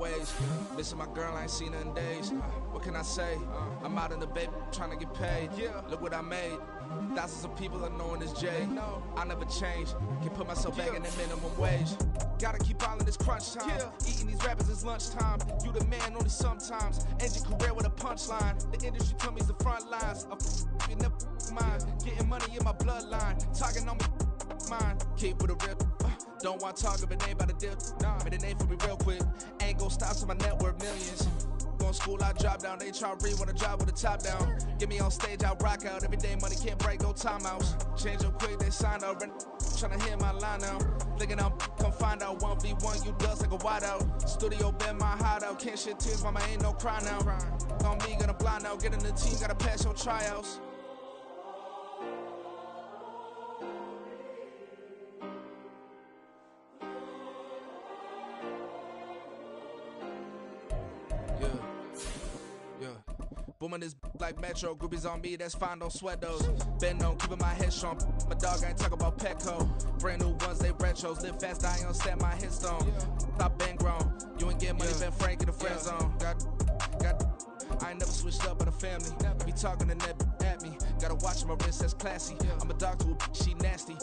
ways. Missing my girl, I ain't seen her in days. What can I say? I'm out in the baby, trying to get paid. Look what I made. Thousands of people are knowing this Jay. I never change. Can put myself back in the minimum wage. Gotta keep all in this crunch time. Eating these rappers is lunchtime. You the man only sometimes. End your career with a punchline. The industry told me the front lines. I'm never mine. Getting money in my bloodline. Talking on me mine. Keep with a real. Don't want to talk if it ain't about a deal. Made a name for me real quick. Ain't gon' stop, so my net worth millions. Going school, I drop down. They try to read when I drive with the top down. Get me on stage, I rock out. Every day money can't break, no timeouts. Change up quick, they sign up. Tryna hear my line now. Thinking I'm come find out 1v1, you dust like a wideout. Studio been my hideout. Can't shed tears, mama ain't no cry now. On me, gonna blind out. Get in the team, gotta pass your tryouts. Booming this like Metro, groupies on me, that's fine, don't sweat those. Been on, keeping my head strong. My dog ain't talk about Petco. Brand new ones, they retros. Live fast, I ain't on set my headstone. Stop been grown. You ain't getting money, been Frank in the friend zone. I ain't never switched up on the family. Be talking to that at me. Gotta watch my wrist, that's classy. I'm a dog to a she nasty.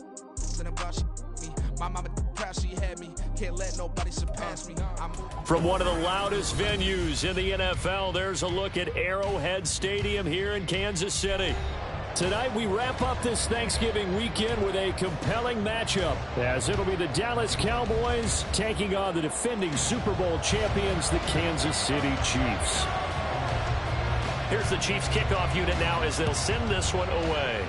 Then I'm God, she me. My mama proud she had me. Can't let nobody surpass me. From one of the loudest venues in the NFL, there's a look at Arrowhead Stadium here in Kansas City. Tonight we wrap up this Thanksgiving weekend with a compelling matchup, as it'll be the Dallas Cowboys taking on the defending Super Bowl champions, the Kansas City Chiefs. Here's the Chiefs kickoff unit now as they'll send this one away.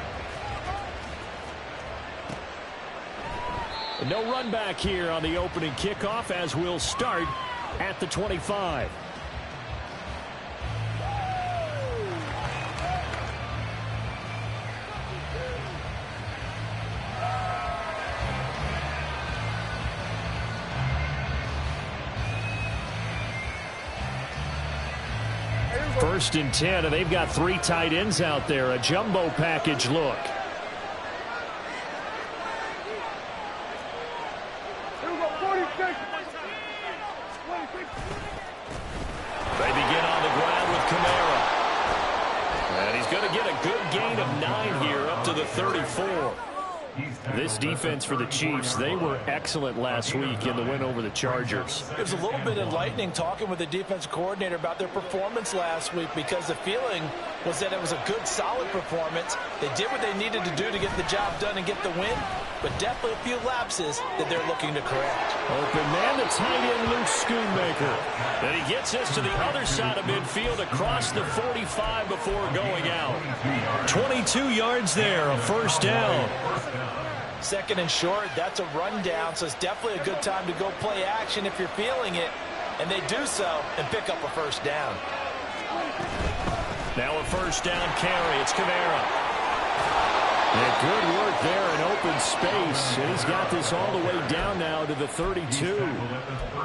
No run back here on the opening kickoff, as we'll start at the 25. First and 10, and they've got 3 tight ends out there. A jumbo package look. They begin on the ground with Kamara. And he's going to get a good gain of 9 here, up to the 34. This defense for the Chiefs, they were excellent last week in the win over the Chargers. It was a little bit enlightening talking with the defense coordinator about their performance last week, because the feeling was that it was a good, solid performance. They did what they needed to do to get the job done and get the win, but definitely a few lapses that they're looking to correct. Open man, the tight end, Luke Schoonmaker. And he gets us to the other side of midfield across the 45 before going out. 22 yards there, a first down. Second and short, that's a rundown, so it's definitely a good time to go play action if you're feeling it. And they do so and pick up a first down. Now a first down carry. It's Kamara. And good work there in open space. And he's got this all the way down now to the 32.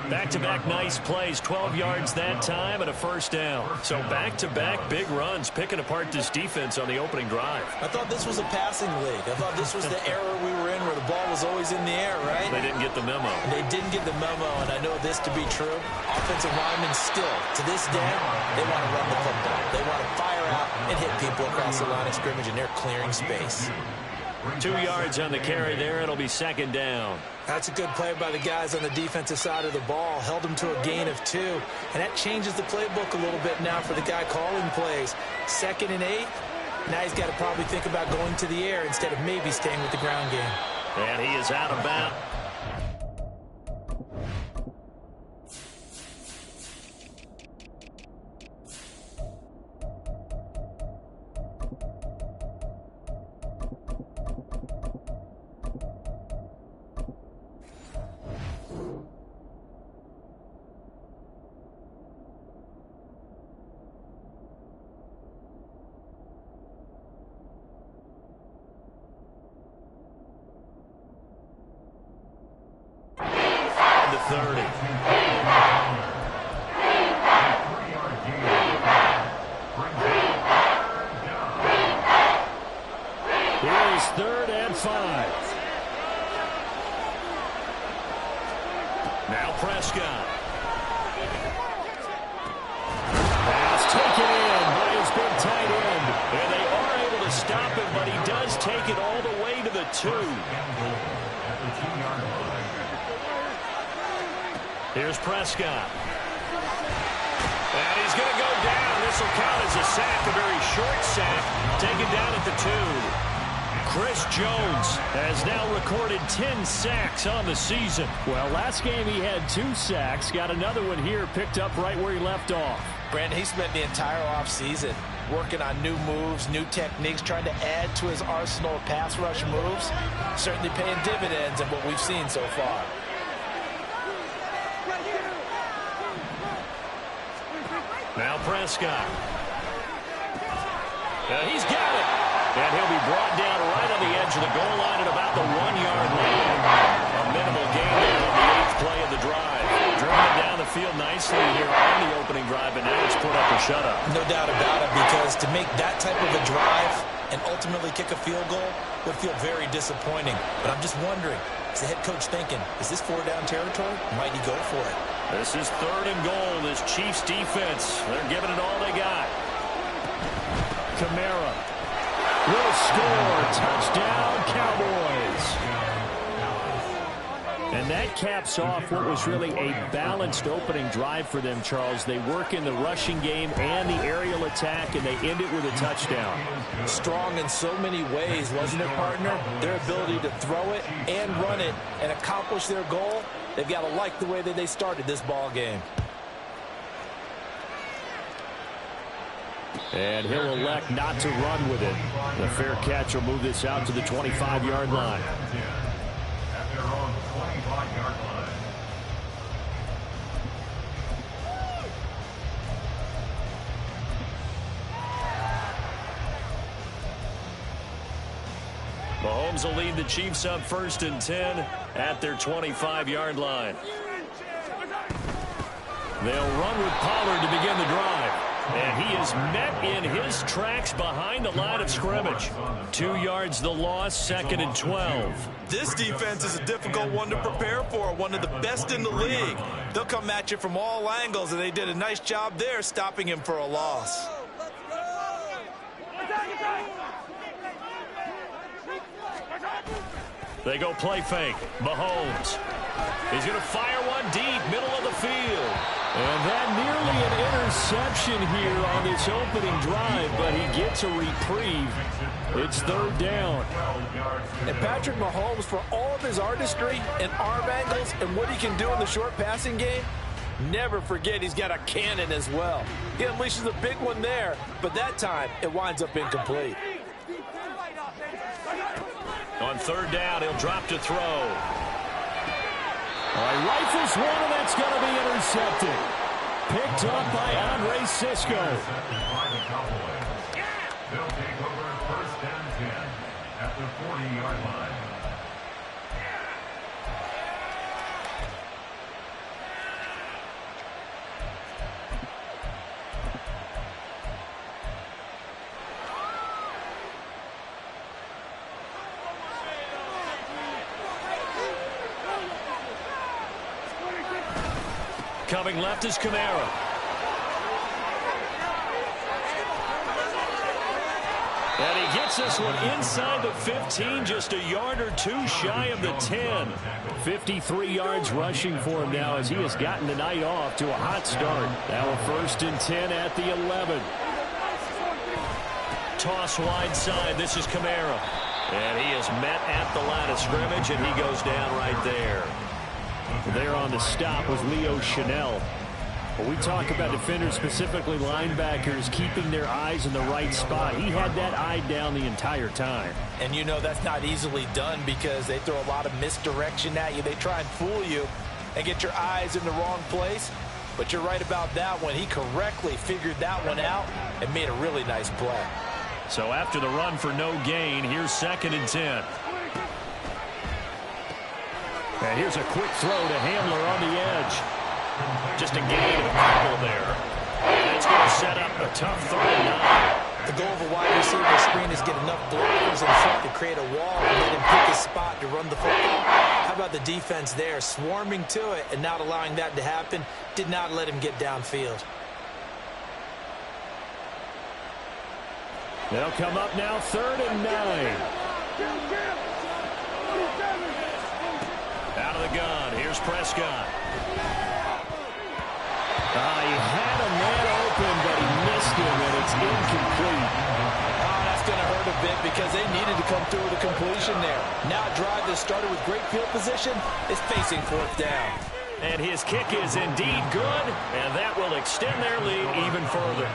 Back-to-back nice plays. 12 yards that time and a first down. So back-to-back big runs, picking apart this defense on the opening drive. I thought this was a passing league. I thought this was the era we were in where the ball was always in the air, right? They didn't get the memo. They didn't get the memo, and I know this to be true. Offensive linemen still, to this day, they want to run the football. They want to fire out and hit people across the line of scrimmage, and they're clearing space. 2 yards on the carry there. It'll be second down. That's a good play by the guys on the defensive side of the ball. Held them to a gain of 2. And that changes the playbook a little bit now for the guy calling plays. 2nd and 8. Now he's got to probably think about going to the air instead of maybe staying with the ground game. And he is out of bounds. Here's 3rd and 5. Now Prescott. 2. Here's Prescott. And he's going to go down. This will count as a sack, a very short sack, taken down at the 2. Chris Jones has now recorded 10 sacks on the season. Well, last game he had 2 sacks. Got another one here, picked up right where he left off. Brandon, he spent the entire offseason working on new moves, new techniques, trying to add to his arsenal of pass rush moves. Certainly paying dividends in what we've seen so far. Now Prescott. He's got it. And he'll be brought down right on the edge of the goal line at about the 1-yard line. A minimal gain there on the 8th play of the drive. Driven it down the field nicely here on the opening drive, and now it's put up or shut up. No doubt about it, because to make that type of a drive and ultimately kick a field goal would feel very disappointing. But I'm just wondering, is the head coach thinking, is this 4-down territory? Might he go for it? This is 3rd and goal. This Chiefs defense, they're giving it all they got. Kamara will score. Touchdown, Cowboys. And that caps off what was really a balanced opening drive for them, Charles. They work in the rushing game and the aerial attack, and they end it with a touchdown. Strong in so many ways, wasn't it, partner? Their ability to throw it and run it and accomplish their goal, they've got to like the way that they started this ball game. And he'll elect not to run with it. The fair catch will move this out to the 25-yard line. Mahomes will lead the Chiefs up 1st and 10 at their 25-yard line. They'll run with Pollard to begin the drive. And he is met in his tracks behind the line of scrimmage. 2 yards the loss, 2nd and 12. This defense is a difficult one to prepare for, one of the best in the league. They'll come at you from all angles, and they did a nice job there stopping him for a loss. They go play fake. Mahomes. He's going to fire one deep, middle of the field. And that nearly an interception here on this opening drive, but he gets a reprieve. It's 3rd down. And Patrick Mahomes, for all of his artistry and arm angles and what he can do in the short passing game, never forget he's got a cannon as well. He unleashes a big one there, but that time it winds up incomplete. On 3rd down, he'll drop to throw. Rifles one, and that's going to be intercepted. Picked up by Andre Cisco. They'll take over 1st and 10 at the 40-yard line. Coming left is Kamara. And he gets this one inside the 15, just a yard or 2 shy of the 10. 53 yards rushing for him now as he has gotten the night off to a hot start. Now a 1st and 10 at the 11. Toss wide side. This is Kamara. And he is met at the line of scrimmage, and he goes down right there. There on the stop was Leo Chanel. When we talk about defenders, specifically linebackers, keeping their eyes in the right spot, he had that eye down the entire time. And you know that's not easily done because they throw a lot of misdirection at you. They try and fool you and get your eyes in the wrong place. But you're right about that one. He correctly figured that one out and made a really nice play. So after the run for no gain, here's 2nd and 10. And here's a quick throw to Hamler on the edge. Just a gain of a couple there. And it's going to set up a tough 3rd and 9. The goal of a wide receiver screen is get enough blockers in front to create a wall and let him pick his spot to run the football. How about the defense there, swarming to it and not allowing that to happen? Did not let him get downfield. They'll come up now 3rd and 9. Out of the gun, here's Prescott. He had a man open, but he missed him, and it's incomplete. That's going to hurt a bit because they needed to come through with a completion there. Now a drive that started with great field position is facing fourth down. And his kick is indeed good, and that will extend their lead even further.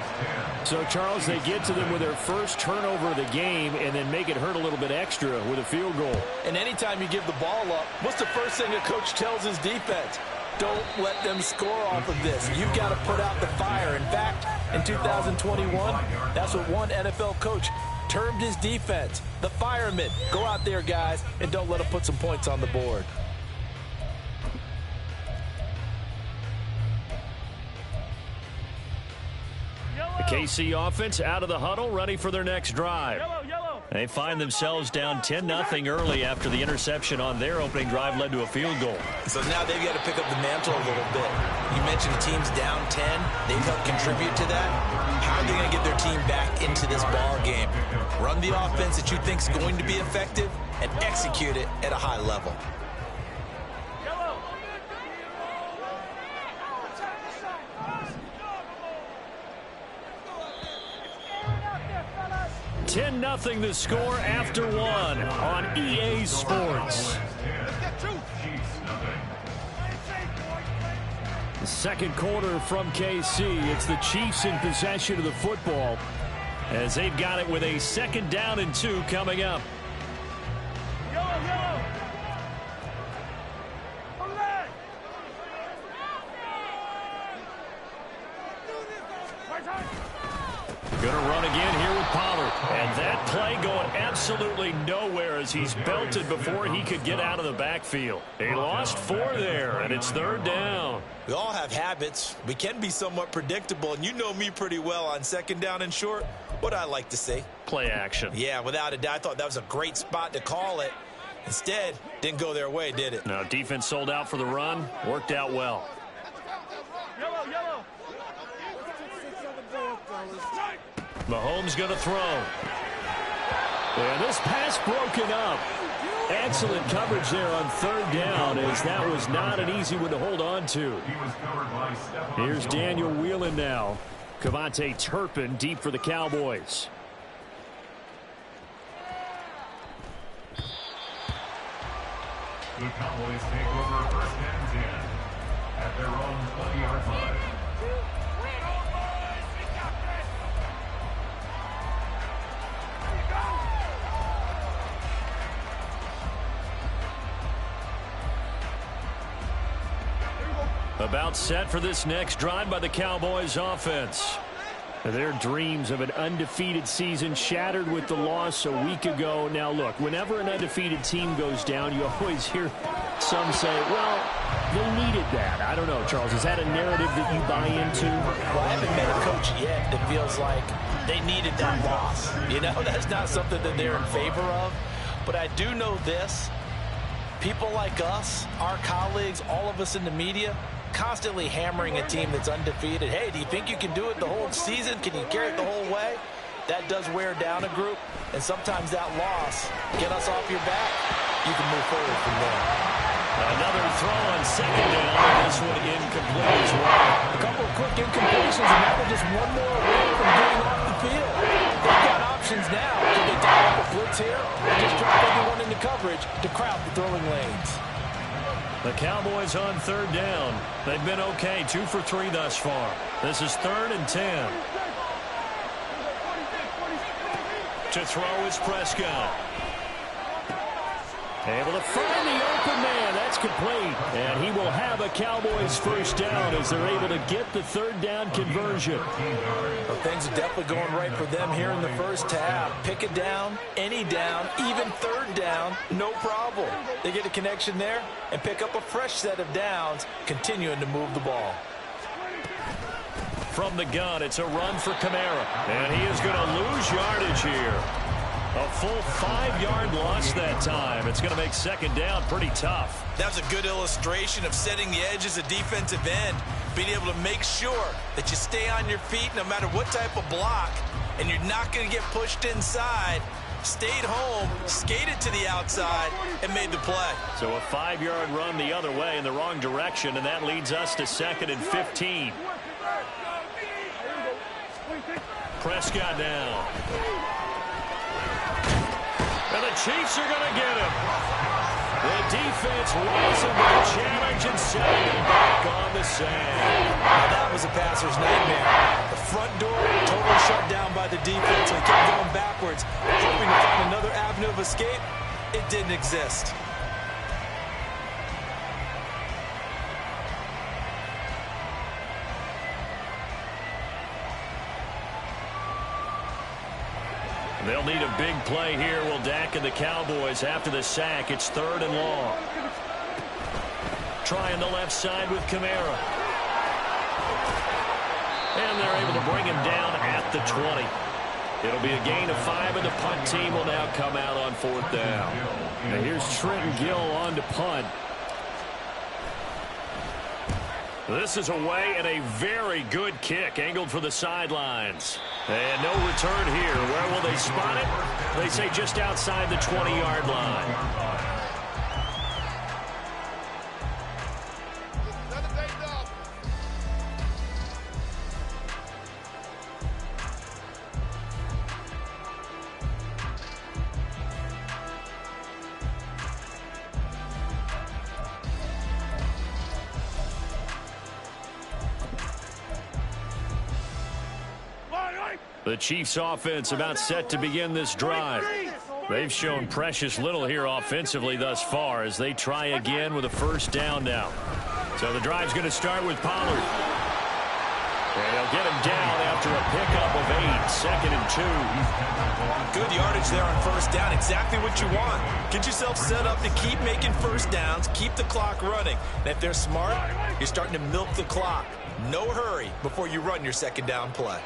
So, Charles, they get to them with their first turnover of the game and then make it hurt a little bit extra with a field goal. And anytime you give the ball up, what's the first thing a coach tells his defense? Don't let them score off of this. You've got to put out the fire. In fact, in 2021, that's what one NFL coach termed his defense, the firemen. Go out there, guys, and don't let them put some points on the board. The KC offense out of the huddle, ready for their next drive. They find themselves down 10-0 early after the interception on their opening drive led to a field goal. So now they've got to pick up the mantle a little bit. You mentioned the team's down 10. They've helped contribute to that. How are they going to get their team back into this ball game? Run the offense that you think is going to be effective and execute it at a high level. 10-0 the score after one on EA Sports. The second quarter from KC. It's the Chiefs in possession of the football as they've got it with a 2nd down and 2 coming up. Going to run again here with Pollard. And that play going absolutely nowhere as he's belted before he could get out of the backfield. He lost 4 there, and it's 3rd down. We all have habits. We can be somewhat predictable, and you know me pretty well on 2nd down and short. What I like to see. Play action. Yeah, without a doubt. I thought that was a great spot to call it. Instead, didn't go their way, did it? No, defense sold out for the run. Worked out well. Mahomes going to throw. And this pass broken up. Excellent coverage there on 3rd down, as that was not an easy one to hold on to. Here's Daniel Whelan now. Cavante Turpin deep for the Cowboys. The Cowboys take over 1st and 10 at their own 20-yard line. About set for this next drive by the Cowboys offense. Their dreams of an undefeated season shattered with the loss a week ago. Now, look, whenever an undefeated team goes down, you always hear some say, well, they needed that. I don't know, Charles. Is that a narrative that you buy into? Well, I haven't met a coach yet that feels like they needed that loss. You know, that's not something that they're in favor of. But I do know this. People like us, our colleagues, all of us in the media, constantly hammering a team that's undefeated. Hey, do you think you can do it the whole season? Can you carry it the whole way? That does wear down a group, and sometimes that loss, get us off your back, you can move forward from there. Another throw on 2nd down. This one incomplete as well. A couple of quick incompletions, and now they're just one more away from getting off the field. They've got options now. Can they dial up a blitz here or just drop everyone into coverage to crowd the throwing lanes? The Cowboys on 3rd down. They've been okay, 2 for 3 thus far. This is 3rd and 10. To throw is Prescott. Able to find the open man. That's complete. And he will have a Cowboys 1st down as they're able to get the 3rd down conversion. Well, things are definitely going right for them here in the first half. Pick it down, any down, even 3rd down, no problem. They get a connection there and pick up a fresh set of downs, continuing to move the ball. From the gun, it's a run for Kamara. And he is going to lose yardage here. A full 5-yard loss that time. It's going to make 2nd down pretty tough. That's a good illustration of setting the edge as a defensive end. being able to make sure that you stay on your feet no matter what type of block, and you're not going to get pushed inside. Stayed home, skated to the outside, and made the play. So a 5-yard run the other way in the wrong direction, and that leads us to 2nd and 15. Prescott now. And the Chiefs are going to get him. The defense rising to the challenge and setting him back on the sand. Now that was a passer's nightmare. The front door totally shut down by the defense, so he kept going backwards, hoping to find another avenue of escape. It didn't exist. They'll need a big play here. Will Dak and the Cowboys after the sack. It's 3rd and long. Trying the left side with Kamara. And they're able to bring him down at the 20. It'll be a gain of 5, and the punt team will now come out on 4th down. And here's Trenton Gill on to punt. This is away and a very good kick angled for the sidelines. And no return here. Where will they spot it? They say just outside the 20-yard line. The Chiefs offense about set to begin this drive. They've shown precious little here offensively thus far as they try again with a 1st down now. So the drive's going to start with Pollard. And they'll get him down after a pickup of 8, 2nd and 2. Good yardage there on 1st down. Exactly what you want. Get yourself set up to keep making 1st downs, keep the clock running. And if they're smart, you're starting to milk the clock. No hurry before you run your 2nd down play.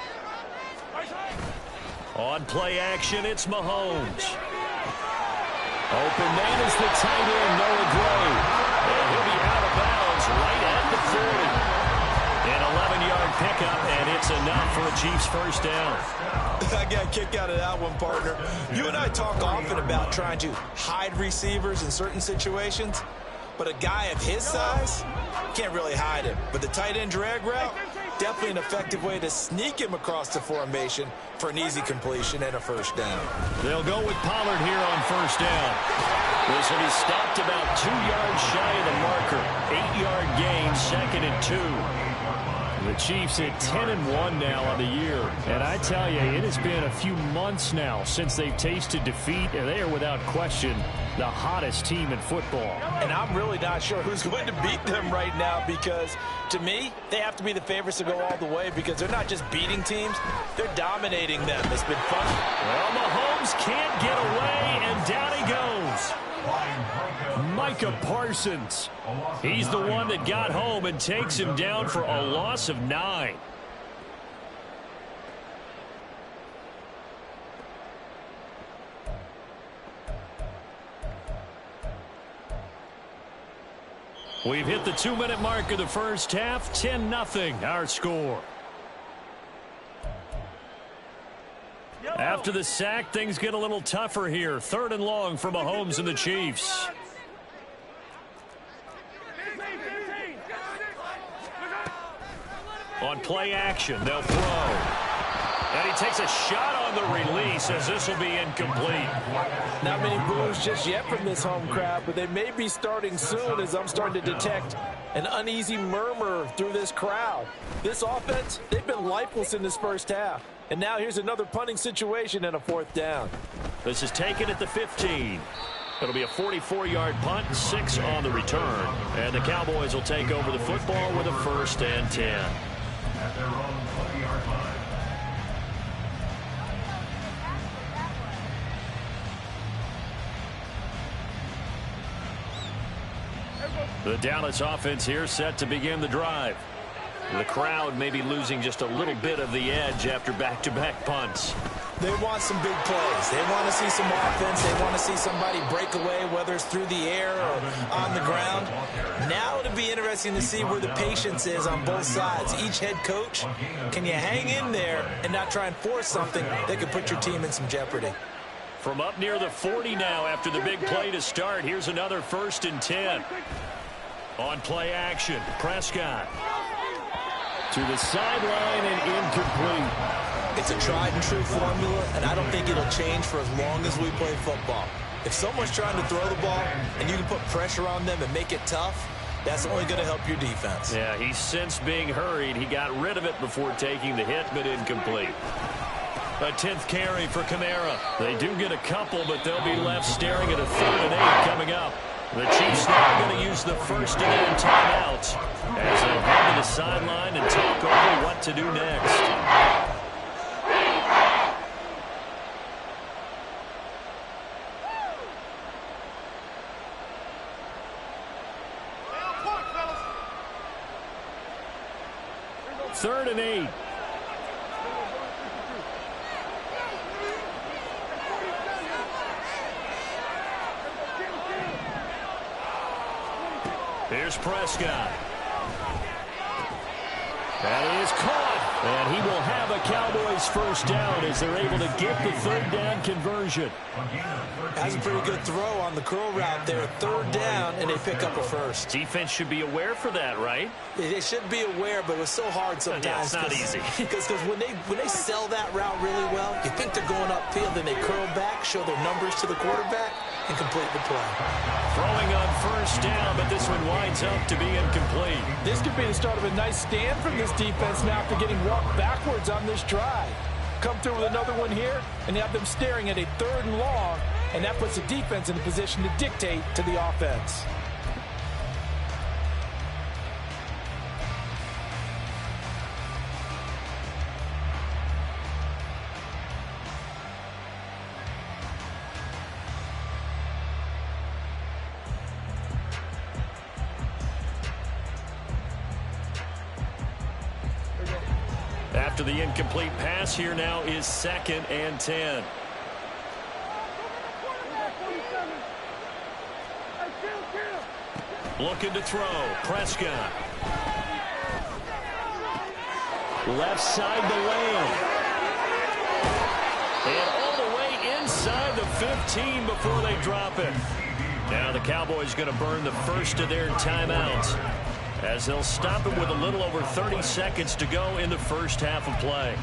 On play action, it's Mahomes. Open man is the tight end, Noah Gray. And he'll be out of bounds right at the 40. An 11-yard pickup, and it's enough for a Chiefs 1st down. I got a kick out of that one, partner. You and I talk often about trying to hide receivers in certain situations, but a guy of his size can't really hide him. But the tight end drag route, definitely an effective way to sneak him across the formation for an easy completion and a 1st down. They'll go with Pollard here on 1st down. This will be stopped about 2 yards shy of the marker. 8-yard gain, 2nd and 2. The Chiefs at 10-1 now on the year. And I tell you, it has been a few months now since they've tasted defeat, and they are without question the hottest team in football. And I'm really not sure who's going to beat them right now because, to me, they have to be the favorites to go all the way because they're not just beating teams, they're dominating them. It's been fun. Well, Mahomes can't get away, and down he goes. Micah Parsons. He's the one that got home and takes him down for a loss of 9. We've hit the 2-minute mark of the 1st half. 10-0 our score. After the sack, things get a little tougher here. 3rd and long for Mahomes and the Chiefs. On play action, they'll throw. And he takes a shot on the release as this will be incomplete. Not many boos just yet from this home crowd, but they may be starting soon as I'm starting to detect an uneasy murmur through this crowd. This offense, they've been lifeless in this 1st half. And now here's another punting situation and a 4th down. This is taken at the 15. It'll be a 44-yard punt, 6 on the return. And the Cowboys will take over the football with a 1st and 10. At their own 20-yard line. The Dallas offense here set to begin the drive. The crowd may be losing just a little bit of the edge after back-to-back punts. They want some big plays. They want to see some offense. They want to see somebody break away, whether it's through the air or on the ground. Now it'll be interesting to see where the patience is on both sides. Each head coach, can you hang in there and not try and force something that could put your team in some jeopardy? From up near the 40 now after the big play to start, here's another 1st and 10. On play action, Prescott. To the sideline and incomplete. It's a tried and true formula, and I don't think it'll change for as long as we play football. If someone's trying to throw the ball and you can put pressure on them and make it tough, that's only going to help your defense. Yeah, he's since being hurried. He got rid of it before taking the hit, but incomplete. A 10th carry for Kamara. They do get a couple, but they'll be left staring at a 3rd and 8 coming up. The Chiefs now going to use the 1st and 10 timeout as they head to the sideline and talk over what to do next. Third and 8. Here's Prescott. That is caught. And he will have a Cowboys 1st down as they're able to get the 3rd down conversion. That's a pretty good throw on the curl route there. 3rd down, and they pick up a 1st. Defense should be aware for that, right? They should be aware, but it was so hard sometimes. Yeah, it's not easy. Because when they sell that route really well, you think they're going upfield, then they curl back, show their numbers to the quarterback, and complete the play. Throwing on 1st down, but this one winds up to be incomplete. This could be the start of a nice stand from this defense now after getting walked backwards on this drive. Come through with another one here, and you have them staring at a 3rd and long, and that puts the defense in a position to dictate to the offense. After the incomplete pass, here now is 2nd and 10. Looking to throw. Prescott. Left side to Lamb. And all the way inside the 15 before they drop it. Now the Cowboys going to burn the 1st of their timeouts, as they'll stop it with a little over 30 seconds to go in the 1st half of play.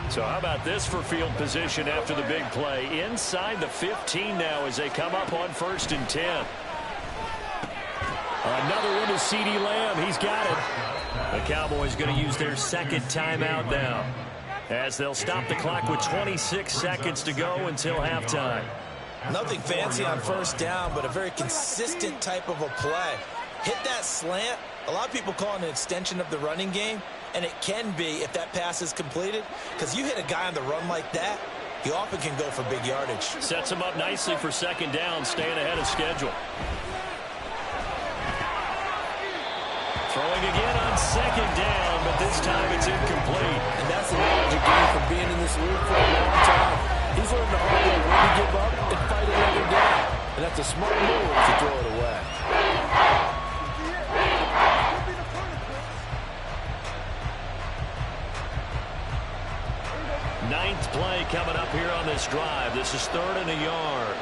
So how about this for field position after the big play? Inside the 15 now as they come up on 1st and 10. Another one to CeeDee Lamb. He's got it. The Cowboys going to use their 2nd timeout now, as they'll stop the clock with 26 seconds to go until halftime. Nothing fancy on 1st down, but a very consistent type of a play. Hit that slant. A lot of people call it an extension of the running game, and it can be if that pass is completed, because you hit a guy on the run like that, he often can go for big yardage. Sets him up nicely for 2nd down, staying ahead of schedule. Throwing again on 2nd down, but this time it's incomplete. And that's the knowledge you gain from being in this league for a long time. He's learned the hard way when to give up and fight another down. And that's a smart move to throw it away. Ninth play coming up here on this drive. This is 3rd and a yard.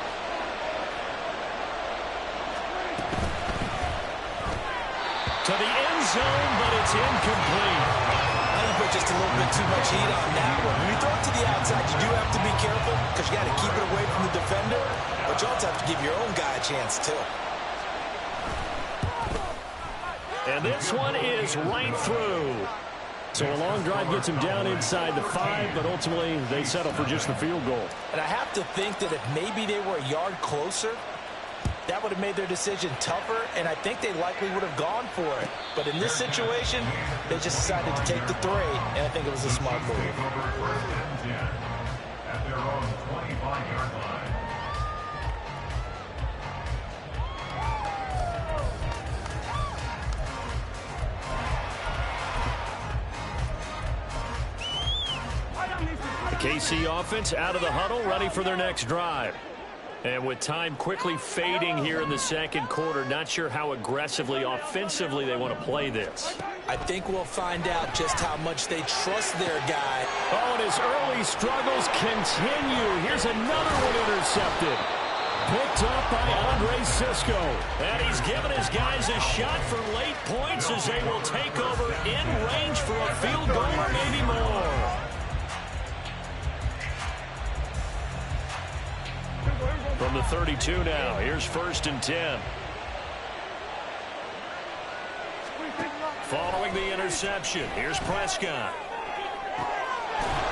To the end zone, but it's incomplete. I think you put just a little bit too much heat on that one. When you throw it to the outside, you do have to be careful because you got to keep it away from the defender, but you also have to give your own guy a chance too. And this one is right through. So a long drive gets him down inside the 5, but ultimately they settle for just the field goal. And I have to think that if maybe they were a yard closer, that would have made their decision tougher, and I think they likely would have gone for it. But in this situation, they just decided to take the 3, and I think it was a smart move. At their own 25-yard line. KC offense out of the huddle, ready for their next drive. And with time quickly fading here in the second quarter, not sure how aggressively, offensively they want to play this. I think we'll find out just how much they trust their guy. Oh, and his early struggles continue. Here's another one intercepted. Picked up by Andre Cisco. And he's given his guys a shot for late points as they will take over in range for a field goal or maybe more. From the 32 now, here's 1st and 10. Following the interception, here's Prescott.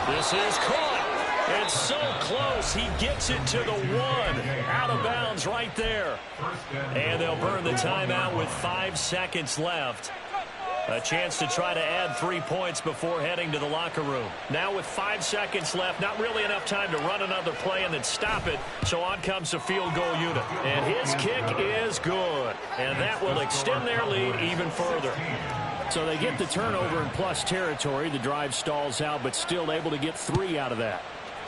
This is caught. It's so close. He gets it to the 1. Out of bounds right there. And they'll burn the timeout with 5 seconds left. A chance to try to add 3 points before heading to the locker room. Now with 5 seconds left, not really enough time to run another play and then stop it. So on comes the field goal unit. And his kick is good. And that will extend their lead even further. So they get the turnover in plus territory. The drive stalls out, but still able to get 3 out of that.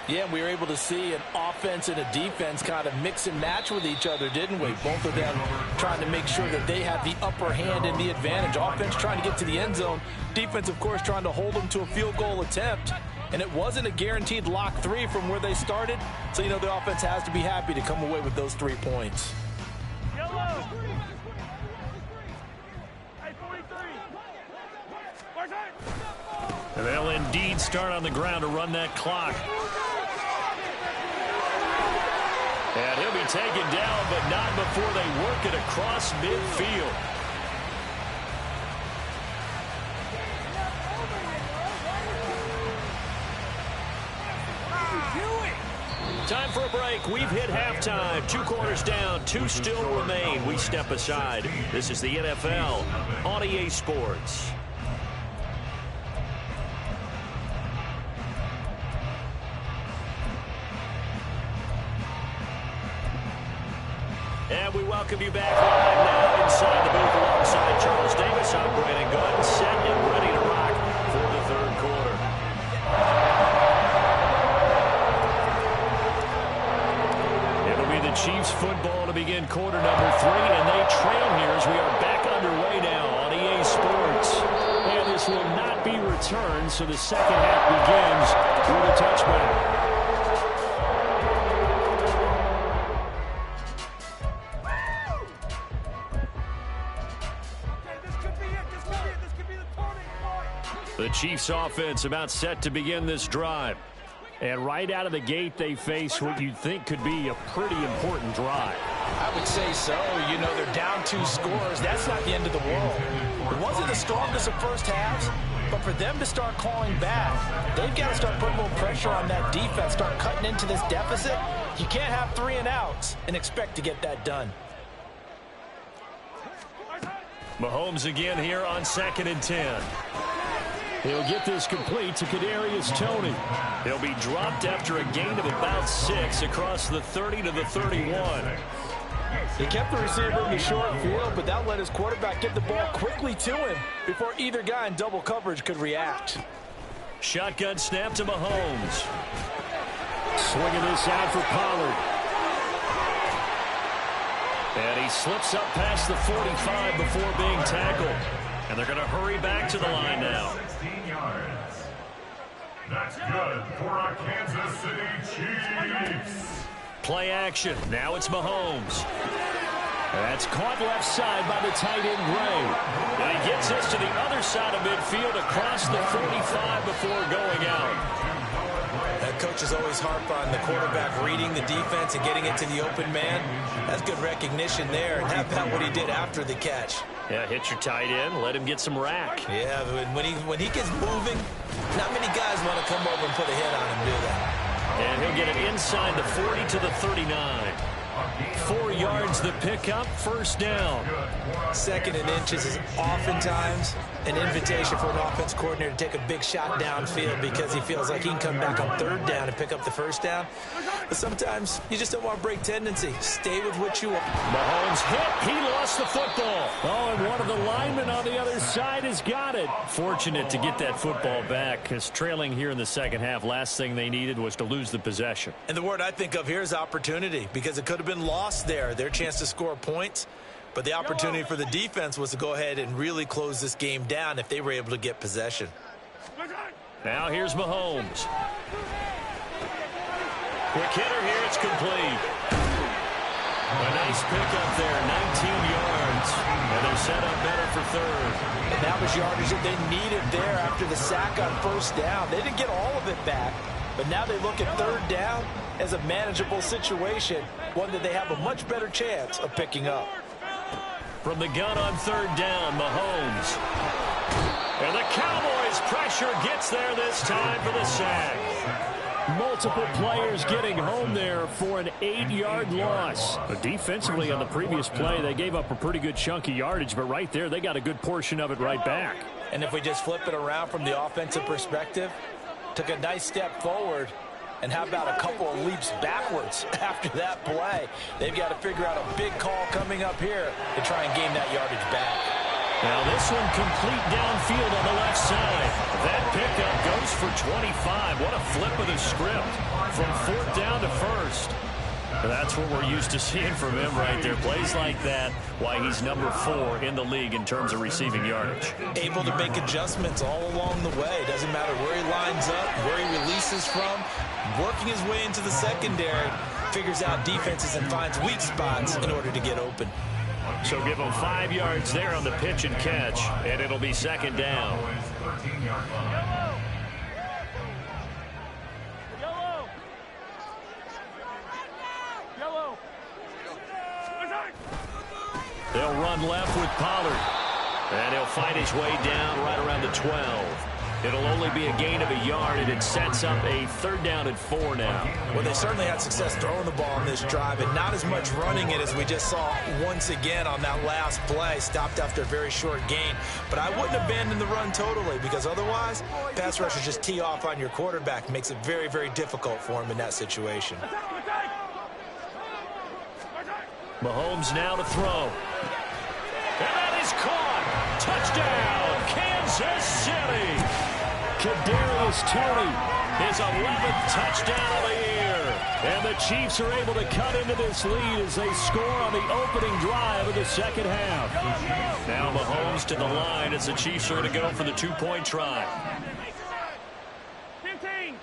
Yeah, we were able to see an offense and a defense kind of mix and match with each other, didn't we? Both of them trying to make sure that they have the upper hand and the advantage. Offense trying to get to the end zone. Defense, of course, trying to hold them to a field goal attempt. And it wasn't a guaranteed lock 3 from where they started. So, you know, the offense has to be happy to come away with those 3 points. And they'll indeed start on the ground to run that clock. And he'll be taken down, but not before they work it across midfield. Time for a break. We've hit halftime. 2 quarters down, 2 still remain. We step aside. This is the NFL on EA Sports. And we welcome you back live now inside the booth alongside Charles Davis. I'm Brandon Gaudin, set and ready to rock for the 3rd quarter. It'll be the Chiefs football to begin quarter number 3, and they trail here as we are back underway now on EA Sports. And this will not be returned, so the second half begins with a touchback. The Chiefs offense about set to begin this drive. And right out of the gate, they face what you'd think could be a pretty important drive. I would say so. You know, they're down 2 scores. That's not the end of the world. It wasn't the strongest of first halves, but for them to start clawing back, they've got to start putting a little pressure on that defense, start cutting into this deficit. You can't have 3 and outs and expect to get that done. Mahomes again here on 2nd and 10. He'll get this complete to Kadarius Toney. He'll be dropped after a gain of about 6 across the 30 to the 31. He kept the receiver in the short field, but that let his quarterback get the ball quickly to him before either guy in double coverage could react. Shotgun snap to Mahomes. Swinging this out for Pollard. And he slips up past the 45 before being tackled. And they're going to hurry back to the line now. 16 yards. That's good for our Kansas City Chiefs. Play action. Now it's Mahomes. That's caught left side by the tight end Gray. And he gets this to the other side of midfield across the 45 before going out. That coach is always harp on the quarterback reading the defense and getting it to the open man. That's good recognition there. And how about what he did after the catch? Yeah, hit your tight end, let him get some rack. Yeah, when he gets moving, not many guys want to come over and put a hit on him, do they? And he'll get it inside the 40 to the 39. 4 yards the pickup, first down. 2nd and inches is oftentimes an invitation for an offense coordinator to take a big shot downfield because he feels like he can come back on 3rd down and pick up the first down. But sometimes you just don't want to break tendency. Stay with what you want. Mahomes hit. He lost the football. Oh, and one of the linemen on the other side has got it. Fortunate to get that football back because trailing here in the second half, last thing they needed was to lose the possession. And the word I think of here is opportunity because it could have been lost there. Their chance to score points. But the opportunity for the defense was to go ahead and really close this game down if they were able to get possession. Now here's Mahomes. Quick hitter here, it's complete. A nice pickup there, 19 yards. And they're set up better for 3rd. And that was yardage that they needed there after the sack on 1st down. They didn't get all of it back, but now they look at 3rd down as a manageable situation, one that they have a much better chance of picking up. From the gun on 3rd down, Mahomes. And the Cowboys' pressure gets there this time for the sack. Multiple players getting home there for an 8-yard loss. But defensively on the previous play, they gave up a pretty good chunk of yardage, but right there, they got a good portion of it right back. And if we just flip it around from the offensive perspective, took a nice step forward, and how about a couple of leaps backwards after that play? They've got to figure out a big call coming up here to try and gain that yardage back. Now this one complete downfield on the left side. That pickup goes for 25. What a flip of the script from 4th down to 1st. That's what we're used to seeing from him right there. Plays like that, why he's number 4 in the league in terms of receiving yardage. Able to make adjustments all along the way. Doesn't matter where he lines up, where he releases from. Working his way into the secondary, figures out defenses and finds weak spots in order to get open. So give him 5 yards there on the pitch and catch, and it'll be 2nd down. They'll run left with Pollard, and he'll find his way down right around the 12. It'll only be a gain of a yard, and it sets up a 3rd down and 4 now. Well, they certainly had success throwing the ball on this drive, and not as much running it as we just saw once again on that last play. Stopped after a very short gain. But I wouldn't abandon the run totally, because otherwise, pass rushers just tee off on your quarterback. Makes it very, very difficult for him in that situation. Mahomes now to throw. And that is caught. Touchdown, Kansas City. Kadarius Toney, his 11th touchdown of the year. And the Chiefs are able to cut into this lead as they score on the opening drive of the second half. Now Mahomes to the line as the Chiefs are going to go for the 2-point try. 15.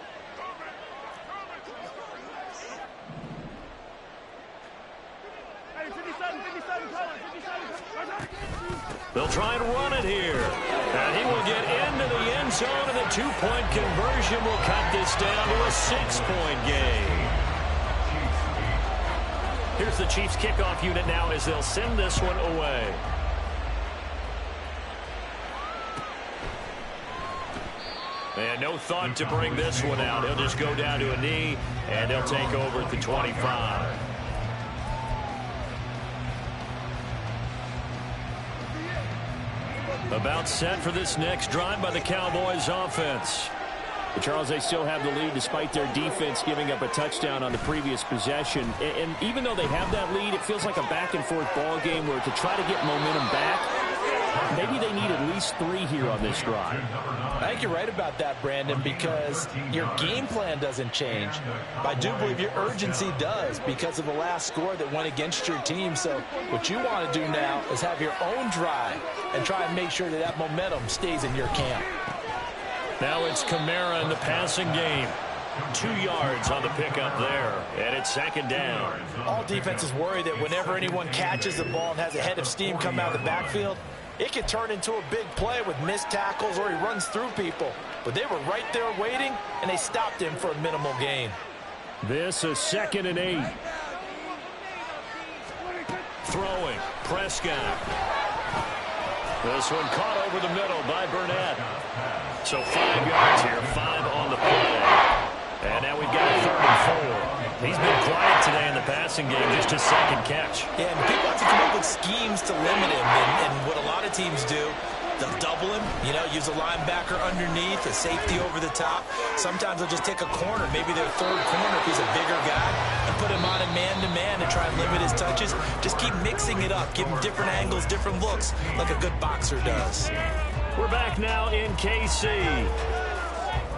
They'll try and run it here. And he will get into the end zone, and the 2-point conversion will cut this down to a 6-point game. Here's the Chiefs kickoff unit now as they'll send this one away. And no thought to bring this one out. He'll just go down to a knee, and he'll take over at the 25. About set for this next drive by the Cowboys offense. But Charles, they still have the lead despite their defense giving up a touchdown on the previous possession. And even though they have that lead, it feels like a back-and-forth ball game where to try to get momentum back, maybe they need at least 3 here on this drive. I think you're right about that, Brandon, because your game plan doesn't change. I do believe your urgency does because of the last score that went against your team. So what you want to do now is have your own drive and try and make sure that that momentum stays in your camp. Now it's Kamara in the passing game. 2 yards on the pickup there, and it's 2nd down. All defenses worry that whenever anyone catches the ball and has a head of steam come out of the backfield, it can turn into a big play with missed tackles or he runs through people. But they were right there waiting, and they stopped him for a minimal gain. This is 2nd and 8. Throwing, Prescott. This one caught over the middle by Burnett. So 5 yards here, 5 on the play. And now we've got 3rd and 4. He's been quiet today in the passing game, just his 2nd catch. Yeah, and people have to come up with schemes to limit him. And what a lot of teams do, they'll double him, use a linebacker underneath, a safety over the top. Sometimes they'll just take a corner, maybe their 3rd corner if he's a bigger guy, and put him on a man-to-man and try and limit his touches. Just keep mixing it up, give him different angles, different looks, like a good boxer does. We're back now in KC.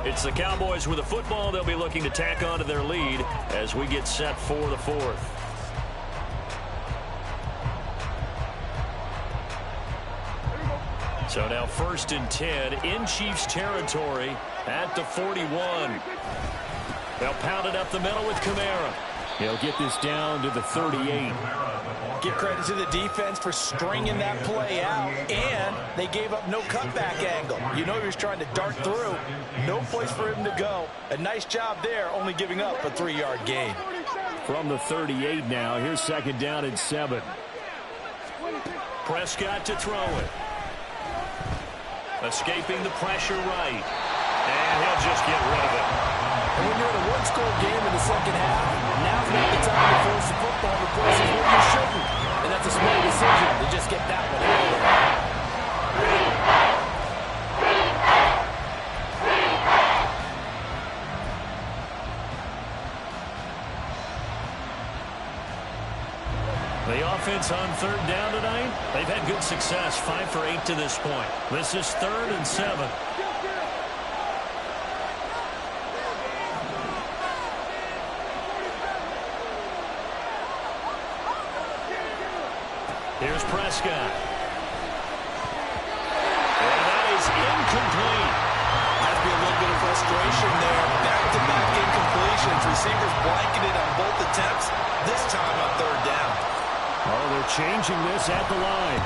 It's the Cowboys with the football. They'll be looking to tack on to their lead as we get set for the 4th. So now 1st and 10 in Chiefs territory at the 41. They'll pound it up the middle with Kamara. He'll get this down to the 38. Give credit to the defense for stringing that play out, and they gave up no cutback angle. He was trying to dart through. No place for him to go. A nice job there, only giving up a 3-yard gain. From the 38 now, here's 2nd down and 7. Prescott to throw it. Escaping the pressure right. And he'll just get rid of it. And when you're in a 1-score game in the 2nd half, now's not the time to force the football to places where you shouldn't. And that's a smart decision to just get that one out of there. The offense on 3rd down tonight, they've had good success, 5 for 8 to this point. This is 3rd and 7. Here's Prescott. And that is incomplete. Has to be a little bit of frustration there. Back-to-back incompletions. Receivers blanketed on both attempts. This time on 3rd down. Oh, they're changing this at the line.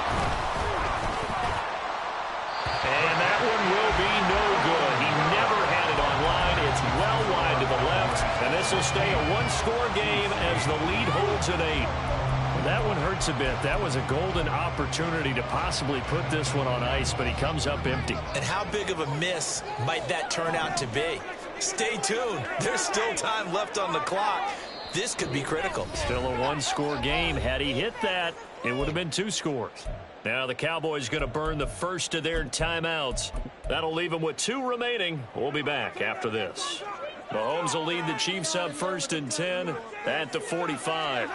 And that one will be no good. He never had it on line. It's well wide to the left. And this will stay a 1-score game as the lead holds at 8. That one hurts a bit. That was a golden opportunity to possibly put this one on ice, but he comes up empty. And how big of a miss might that turn out to be? Stay tuned. There's still time left on the clock. This could be critical. Still a 1-score game. Had he hit that, it would have been 2 scores. Now the Cowboys going to burn the first of their timeouts. That'll leave them with 2 remaining. We'll be back after this. Mahomes will lead the Chiefs up 1st and 10 at the 45.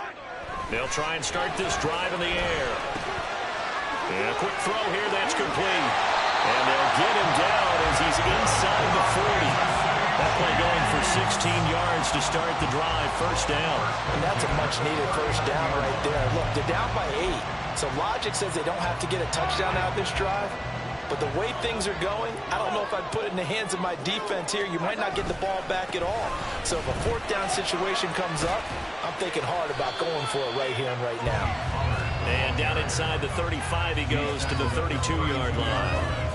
They'll try and start this drive in the air. And a quick throw here, that's complete. And they'll get him down as he's inside the 40. That play going for 16 yards to start the drive, 1st down. And that's a much-needed 1st down right there. Look, they're down by 8. So logic says they don't have to get a touchdown out of this drive. But the way things are going, I don't know if I'd put it in the hands of my defense here. You might not get the ball back at all. So if a 4th down situation comes up, I'm thinking hard about going for it right here and right now. And down inside the 35, he goes to the 32-yard line.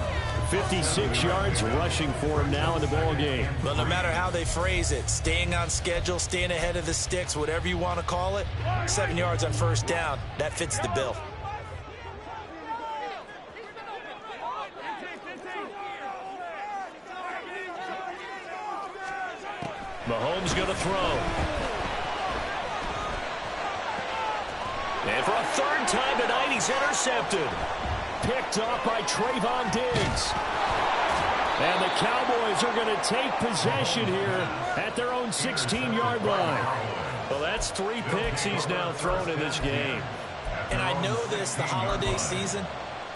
56 yards rushing for him now in the ball game. Well, no matter how they phrase it, staying on schedule, staying ahead of the sticks, whatever you want to call it, 7 yards on 1st down, that fits the bill. Mahomes going to throw. And for a 3rd time tonight, he's intercepted. Picked off by Trayvon Diggs. And the Cowboys are going to take possession here at their own 16-yard line. Well, that's 3 picks he's now thrown in this game. And I know this, the holiday season,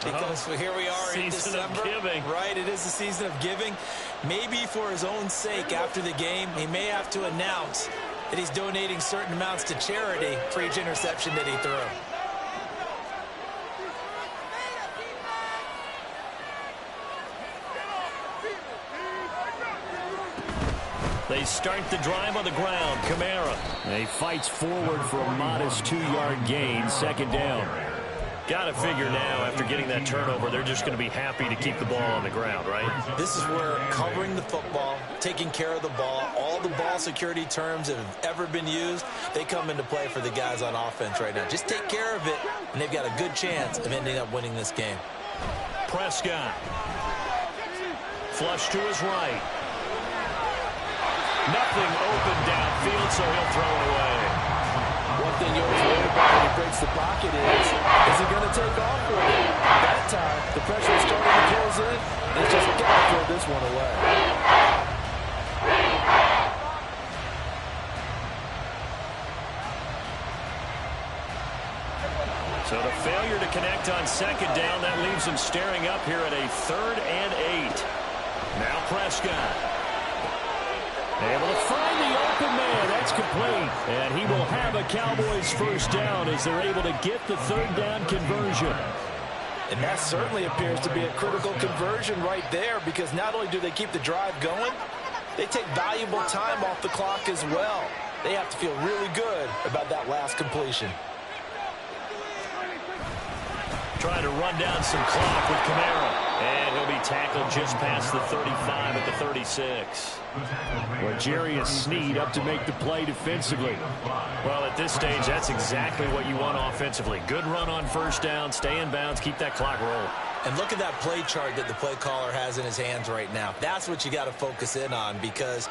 because here we are in December. Season of giving. Right, it is the season of giving. Maybe for his own sake after the game, he may have to announce that he's donating certain amounts to charity for each interception that he threw. They start the drive on the ground. Kamara. He fights forward for a modest 2-yard gain. 2nd down. Got to figure now, after getting that turnover, they're just going to be happy to keep the ball on the ground, right? This is where covering the football, taking care of the ball, all the ball security terms that have ever been used, they come into play for the guys on offense right now. Just take care of it, and they've got a good chance of ending up winning this game. Prescott. Flush to his right. Nothing open downfield, so he'll throw it away. One thing you always worry about when he breaks the pocket is he going to take off for it? That time, the pressure is starting to close in, and he's just got to throw this one away. So the failure to connect on second down, that leaves him staring up here at a 3rd and 8. Now Prescott. Able to find the open man. That's complete. And he will have a Cowboys first down as they're able to get the 3rd down conversion. And that certainly appears to be a critical conversion right there, because not only do they keep the drive going, they take valuable time off the clock as well. They have to feel really good about that last completion. Trying to run down some clock with Kamara. And he'll be tackled just past the 35 at the 36. Well, Jarius Sneed up to make the play defensively. Well, at this stage, that's exactly what you want offensively. Good run on first down, stay in bounds, keep that clock rolling. And look at that play chart that the play caller has in his hands right now. That's what you got to focus in on, because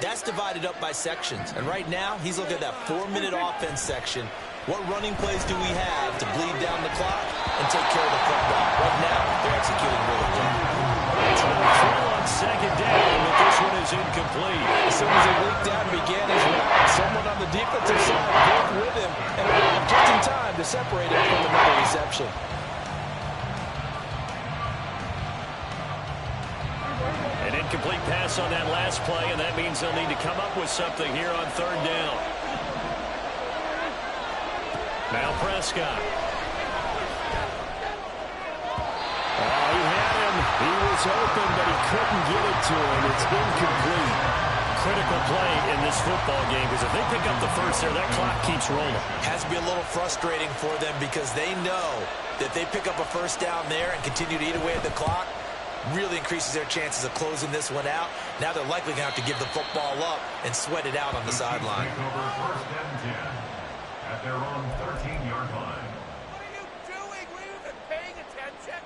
that's divided up by sections. And right now, he's looking at that 4-minute offense section. What running plays do we have to bleed down the clock and take care of the football? Right now, they're executing really well. It's a throw on second down, but this one is incomplete. As soon as he leaked out and began his route, someone on the defensive side broke with him and arrived just in time to separate him from another reception. An incomplete pass on that last play, and that means they'll need to come up with something here on 3rd down. Now Prescott. Oh, he had him. He was open, but he couldn't get it to him. It's incomplete. Critical play in this football game, because if they pick up the first there, that clock keeps rolling. Has to be a little frustrating for them, because they know that they pick up a first down there and continue to eat away at the clock, really increases their chances of closing this one out. Now they're likely going to have to give the football up and sweat it out on the sideline. At their own 13-yard line. What are you doing? Were you even paying attention?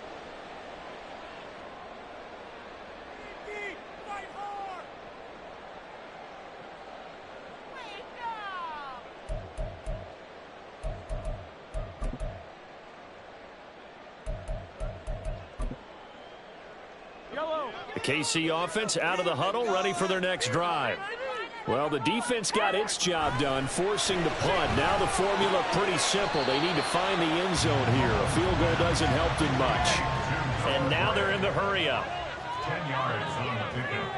Fight hard! Wake up! Yellow. The KC offense out of the huddle, ready for their next drive. Well, the defense got its job done, forcing the punt. Now the formula pretty simple. They need to find the end zone here. A field goal doesn't help them much. And now they're in the hurry-up. 10 yards on the pickup.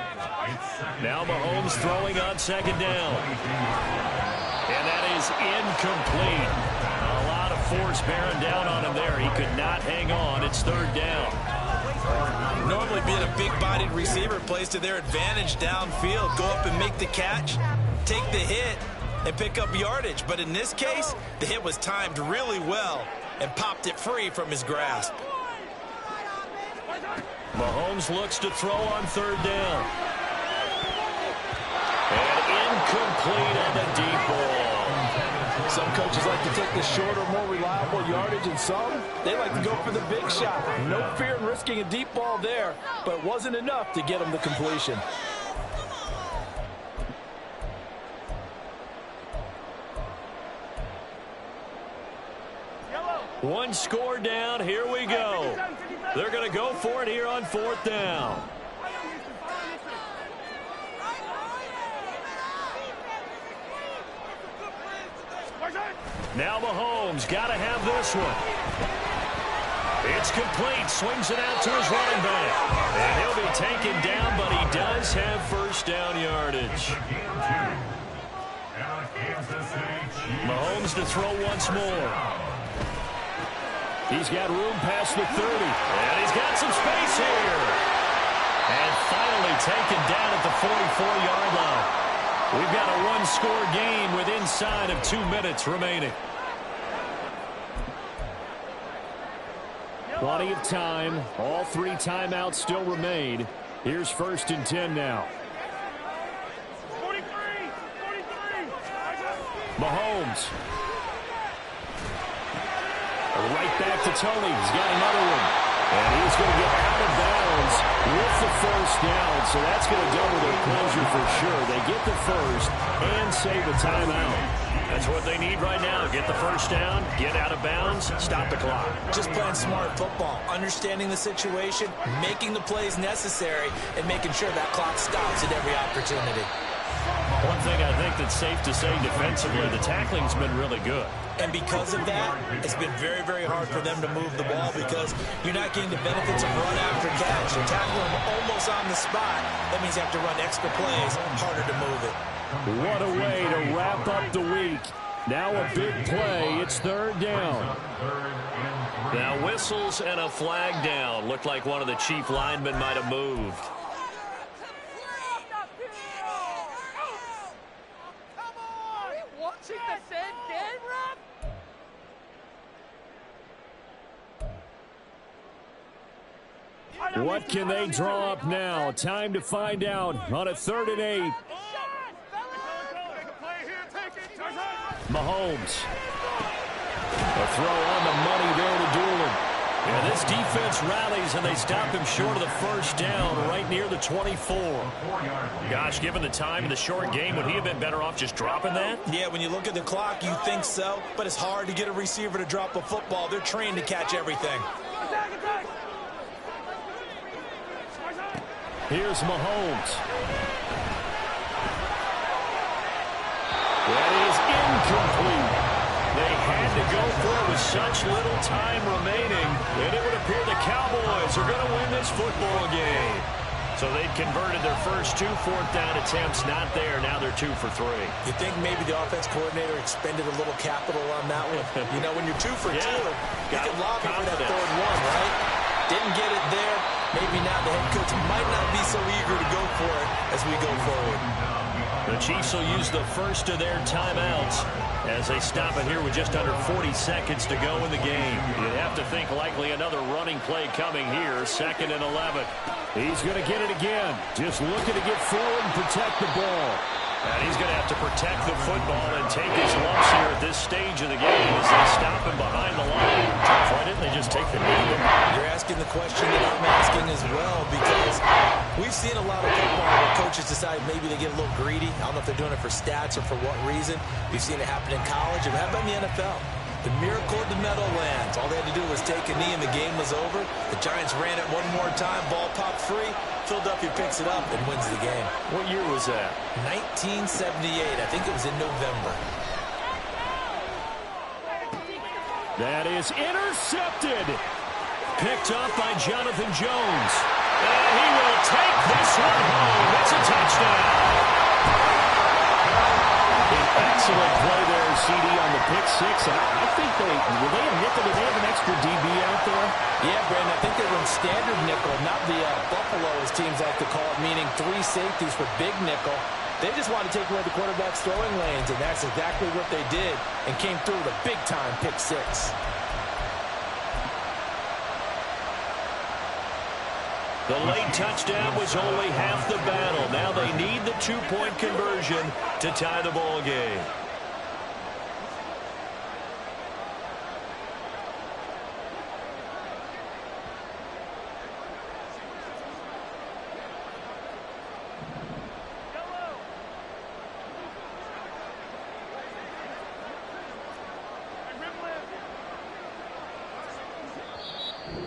Now Mahomes throwing on second down. And that is incomplete. A lot of force bearing down on him there. He could not hang on. It's 3rd down. Normally being a big-bodied receiver plays to their advantage downfield. Go up and make the catch, take the hit, and pick up yardage. But in this case, the hit was timed really well and popped it free from his grasp. Mahomes looks to throw on 3rd down. And incomplete on the deep ball. Some coaches like to take the shorter, more reliable yardage, and some, they like to go for the big shot. No fear in risking a deep ball there, but it wasn't enough to get him the completion. One score down. Here we go. They're going to go for it here on 4th down. Now Mahomes got to have this one. It's complete. Swings it out to his running back. And he'll be taken down, but he does have first down yardage. Mahomes to throw once more. He's got room past the 30. And he's got some space here. And finally taken down at the 44-yard line. We've got a one-score game with inside of 2 minutes remaining. Plenty of time. All 3 timeouts still remain. Here's 1st and 10 now. 43! Mahomes. Right back to Tony. He's got another one. And he's going to get out of bounds with the first down, so that's going to double their pleasure for sure. They get the first and save a timeout. That's what they need right now. Get the first down, get out of bounds, stop the clock. Just playing smart football, understanding the situation, making the plays necessary, and making sure that clock stops at every opportunity. One thing I think that's safe to say defensively, the tackling's been really good. And because of that, it's been very, very hard for them to move the ball because you're not getting the benefits of run after catch. You're tackling them almost on the spot. That means you have to run extra plays, harder to move it. What a way to wrap up the week. Now a big play. It's third down. Now whistles and a flag down. Looked like one of the chief linemen might have moved. What can they draw up now? Time to find out on a 3rd and 8. Mahomes. A throw on the money there to Doolin. And this defense rallies, and they stop him short of the first down right near the 24. Gosh, given the time in the short game, would he have been better off just dropping that? Yeah, when you look at the clock, you think so, but it's hard to get a receiver to drop a football. They're trained to catch everything. Here's Mahomes. That is incomplete. They had to go for it with such little time remaining, and it would appear the Cowboys are going to win this football game. So they'd converted their first 2 fourth-down attempts, not there. Now they're 2 for 3. You think maybe the offense coordinator expended a little capital on that one? You know, when you're 2 for 2, you can lobby for that 3rd one, right? Didn't get it there. Maybe now the head coach might not be so eager to go for it as we go forward. The Chiefs will use the first of their timeouts as they stop it here with just under 40 seconds to go in the game. You'd have to think likely another running play coming here, 2nd and 11. He's going to get it again. Just looking to get forward and protect the ball. And he's going to have to protect the football and take his lumps here at this stage of the game as they stop him behind the line. Why didn't they just take the knee? You're asking the question that I'm asking as well, because we've seen a lot of football where coaches decide maybe they get a little greedy. I don't know if they're doing it for stats or for what reason. We've seen it happen in college. It happened in the NFL. The miracle of the Meadowlands. All they had to do was take a knee and the game was over. The Giants ran it one more time. Ball popped free. Philadelphia picks it up and wins the game. What year was that? 1978. I think it was in November. That is intercepted. Picked up by Jonathan Jones. And he will take this one home. It's a touchdown. Excellent play there, CD, on the pick six. And I think will they have nickel? Did they have an extra DB out there? Yeah, Brandon, I think they run standard nickel, not the Buffalo, as teams like to call it, meaning 3 safeties for big nickel. They just want to take away the quarterback's throwing lanes, and that's exactly what they did and came through with a big-time pick six. The late touchdown was only half the battle. Now they need the 2-point conversion to tie the ball game.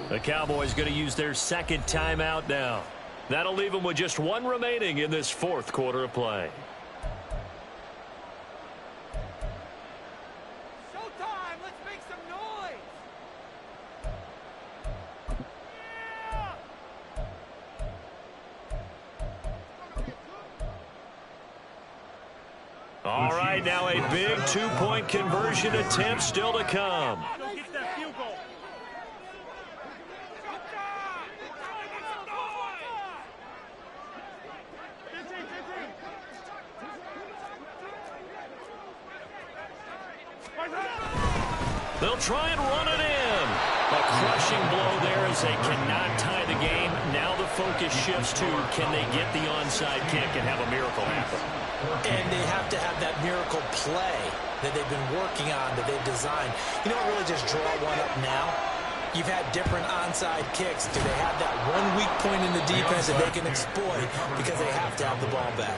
The Cowboys going to use their 2nd timeout now. That'll leave them with just 1 remaining in this 4th quarter of play. Showtime! Let's make some noise! All right, now a big 2-point conversion attempt still to come. Get that field goal! They'll try and run it in. A crushing blow there as they cannot tie the game. Now the focus shifts to can they get the onside kick and have a miracle happen. And they have to have that miracle play that they've been working on, that they've designed. You know what, really just draw one up now? You've had different onside kicks. Do they have that one weak point in the defense that they can exploit because they have to have the ball back?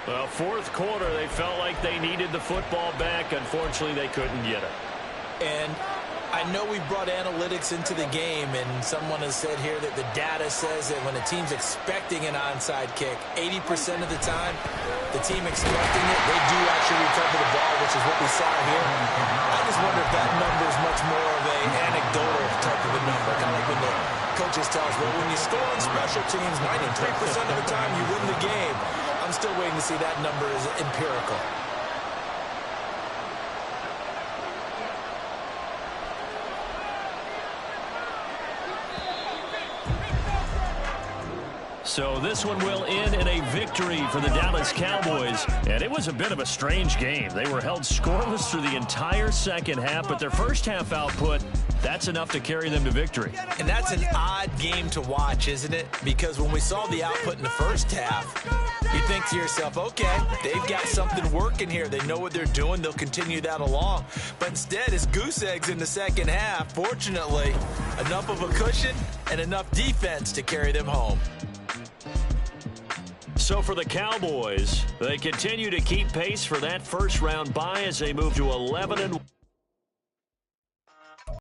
Well, fourth quarter, they felt like they needed the football back. Unfortunately, they couldn't get it. And I know we brought analytics into the game, and someone has said here that the data says that when a team's expecting an onside kick, 80% of the time, the team expecting it, they do actually recover the ball, which is what we saw here. I just wonder if that number is much more of an anecdotal type of a number, kind of like when the coaches tell us, well, when you score on special teams, 93% of the time you win the game. I'm still waiting to see that number is empirical. So this one will end in a victory for the Dallas Cowboys. And it was a bit of a strange game. They were held scoreless through the entire second half, but their first half output, that's enough to carry them to victory. And that's an odd game to watch, isn't it? Because when we saw the output in the first half, you think to yourself, okay, they've got something working here. They know what they're doing. They'll continue that along. But instead, it's goose eggs in the second half. Fortunately, enough of a cushion and enough defense to carry them home. So for the Cowboys, they continue to keep pace for that first round bye as they move to 11-1.